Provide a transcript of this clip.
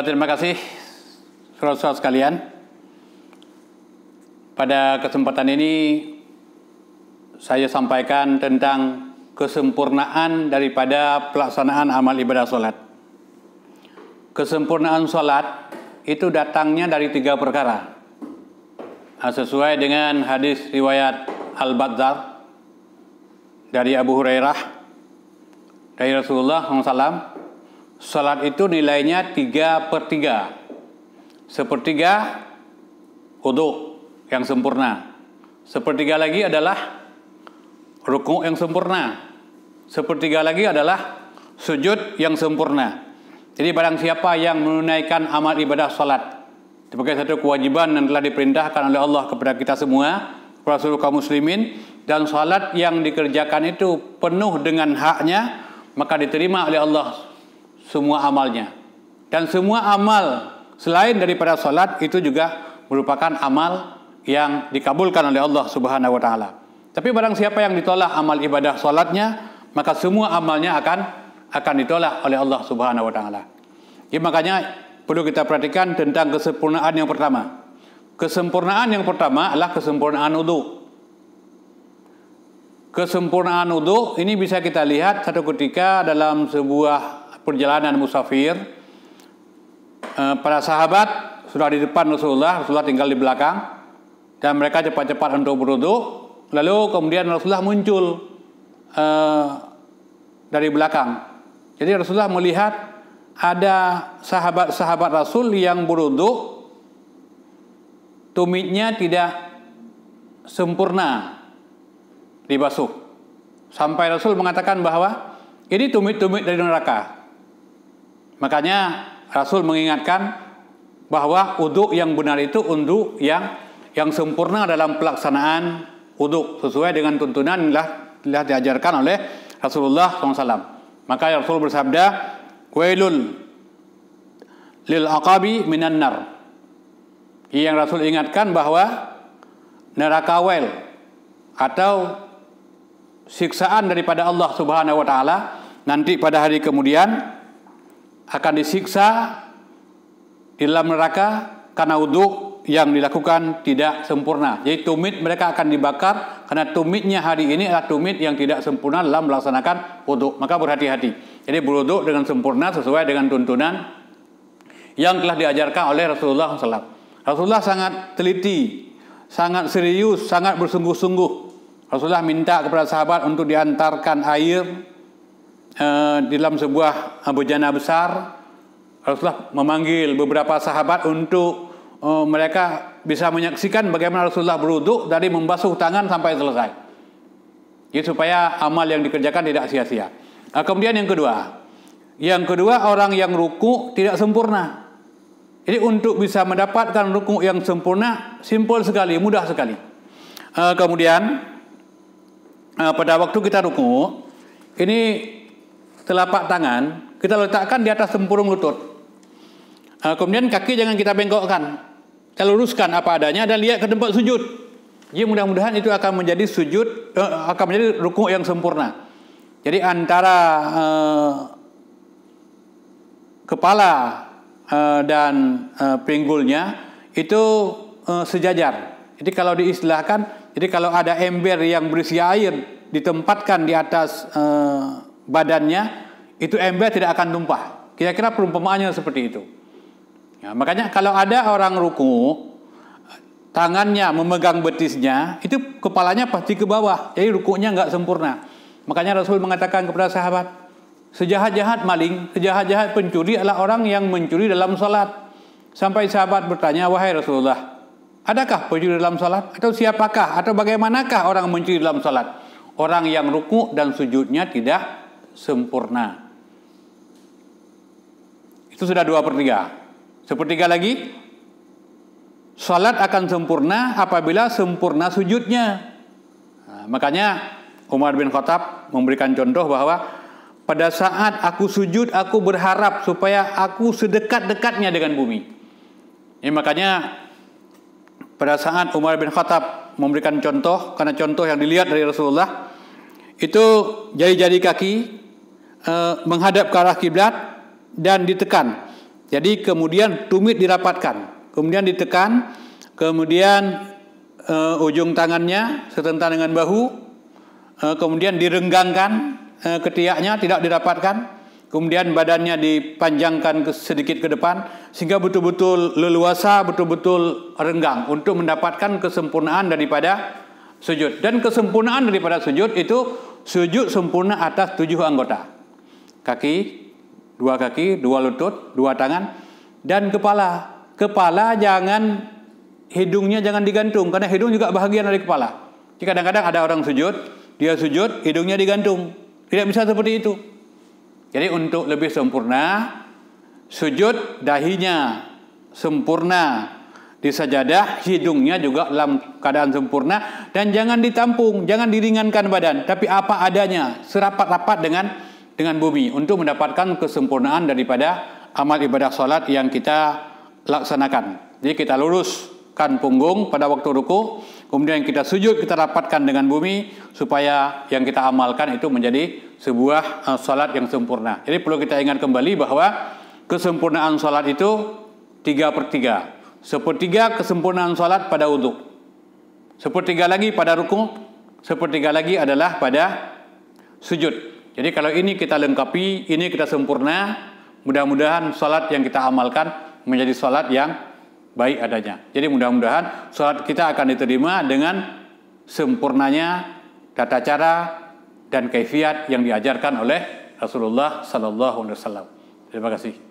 Terima kasih saudara-saudara sekalian. Pada kesempatan ini saya sampaikan tentang kesempurnaan daripada pelaksanaan amal ibadah solat. Kesempurnaan solat itu datangnya dari 3 perkara. Sesuai dengan hadis riwayat Al-Bazzar dari Abu Hurairah dari Rasulullah SAW, salat itu nilainya 3/3. Sepertiga wudu yang sempurna. Sepertiga lagi adalah rukuk yang sempurna. Sepertiga lagi adalah sujud yang sempurna. Jadi barang siapa yang menunaikan amal ibadah salat sebagai satu kewajiban yang telah diperintahkan oleh Allah kepada kita semua, para seluruh kaum muslimin, dan salat yang dikerjakan itu penuh dengan haknya, maka diterima oleh Allah semua amalnya. Dan semua amal selain daripada salat itu juga merupakan amal yang dikabulkan oleh Allah Subhanahu wa taala. Tapi barang siapa yang ditolak amal ibadah salatnya, maka semua amalnya akan ditolak oleh Allah Subhanahu wa taala. Jadi makanya perlu kita perhatikan tentang kesempurnaan yang pertama. Kesempurnaan yang pertama adalah kesempurnaan wudu. Kesempurnaan wudu ini bisa kita lihat satu ketika dalam sebuah perjalanan musafir. Para sahabat sudah di depan Rasulullah tinggal di belakang, dan mereka cepat-cepat untuk berwudu. Lalu kemudian Rasulullah muncul dari belakang. Jadi Rasulullah melihat ada sahabat-sahabat Rasul yang berwudu, tumitnya tidak sempurna dibasuh. Sampai Rasul mengatakan bahwa ini tumit-tumit dari neraka. Makanya Rasul mengingatkan bahwa wudu yang benar itu wudu yang sempurna dalam pelaksanaan wudu sesuai dengan tuntunan yang telah diajarkan oleh Rasulullah SAW. Maka Rasul bersabda, "Wailul lil aqabi minan nar." Yang Rasul ingatkan bahwa neraka wail atau siksaan daripada Allah Subhanahu wa taala nanti pada hari kemudian akan disiksa di dalam neraka karena wudu yang dilakukan tidak sempurna. Jadi tumit mereka akan dibakar karena tumitnya hari ini adalah tumit yang tidak sempurna dalam melaksanakan wudu. Maka berhati-hati. Jadi berwudu dengan sempurna sesuai dengan tuntunan yang telah diajarkan oleh Rasulullah SAW. Rasulullah sangat teliti, sangat serius, sangat bersungguh-sungguh. Rasulullah minta kepada sahabat untuk diantarkan air di dalam sebuah bejana besar. Rasulullah memanggil beberapa sahabat untuk mereka bisa menyaksikan bagaimana Rasulullah berwudu dari membasuh tangan sampai selesai. Jadi supaya amal yang dikerjakan tidak sia-sia. Kemudian yang kedua orang yang ruku tidak sempurna. Jadi untuk bisa mendapatkan ruku yang sempurna simpel sekali, mudah sekali. Kemudian pada waktu kita ruku, ini telapak tangan kita letakkan di atas tempurung lutut. Kemudian kaki jangan kita bengkokkan. Kita luruskan apa adanya dan lihat ke tempat sujud. Jadi mudah-mudahan itu akan menjadi akan menjadi rukuk yang sempurna. Jadi antara kepala dan pinggulnya itu sejajar. Jadi kalau diistilahkan, jadi kalau ada ember yang berisi air ditempatkan di atas badannya, itu ember tidak akan tumpah. Kira-kira perumpamaannya seperti itu. Ya, makanya kalau ada orang ruku, tangannya memegang betisnya, itu kepalanya pasti ke bawah. Jadi rukunya nggak sempurna. Makanya Rasul mengatakan kepada sahabat, sejahat-jahat maling, sejahat-jahat pencuri adalah orang yang mencuri dalam salat. Sampai sahabat bertanya, wahai Rasulullah, adakah pencuri dalam salat? Atau siapakah? Atau bagaimanakah orang mencuri dalam salat? Orang yang ruku dan sujudnya tidak sempurna. Itu sudah 2/3. Sepertiga lagi, salat akan sempurna apabila sempurna sujudnya. Makanya Umar bin Khattab memberikan contoh bahwa pada saat aku sujud, aku berharap supaya aku sedekat-dekatnya dengan bumi. Makanya pada saat Umar bin Khattab memberikan contoh, karena contoh yang dilihat dari Rasulullah, itu jari-jari kaki menghadap ke arah kiblat dan ditekan. Jadi kemudian tumit dirapatkan, kemudian ditekan, kemudian ujung tangannya setentan dengan bahu, kemudian direnggangkan ketiaknya tidak dirapatkan, kemudian badannya dipanjangkan sedikit ke depan sehingga betul-betul leluasa, betul-betul renggang untuk mendapatkan kesempurnaan daripada sujud. Dan kesempurnaan daripada sujud itu sujud sempurna atas 7 anggota. Dua kaki, 2 lutut, 2 tangan, dan kepala. Kepala jangan, hidungnya jangan digantung, karena hidung juga bahagian dari kepala. Jadi kadang-kadang ada orang sujud, dia sujud, hidungnya digantung. Tidak bisa seperti itu. Jadi untuk lebih sempurna, sujud dahinya sempurna di sajadah, hidungnya juga dalam keadaan sempurna, dan jangan ditampung, jangan diringankan badan, tapi apa adanya, serapat-rapat dengan bumi untuk mendapatkan kesempurnaan daripada amal ibadah salat yang kita laksanakan. Jadi kita luruskan punggung pada waktu ruku, kemudian kita sujud, kita rapatkan dengan bumi supaya yang kita amalkan itu menjadi sebuah salat yang sempurna. Jadi perlu kita ingat kembali bahwa kesempurnaan salat itu 3/3. 1/3 kesempurnaan salat pada wudu, 1/3 lagi pada ruku, 1/3 lagi adalah pada sujud. Jadi kalau ini kita lengkapi, ini kita sempurna, mudah-mudahan salat yang kita amalkan menjadi salat yang baik adanya. Jadi mudah-mudahan salat kita akan diterima dengan sempurnanya tata cara dan kaifiat yang diajarkan oleh Rasulullah sallallahu alaihi wasallam. Terima kasih.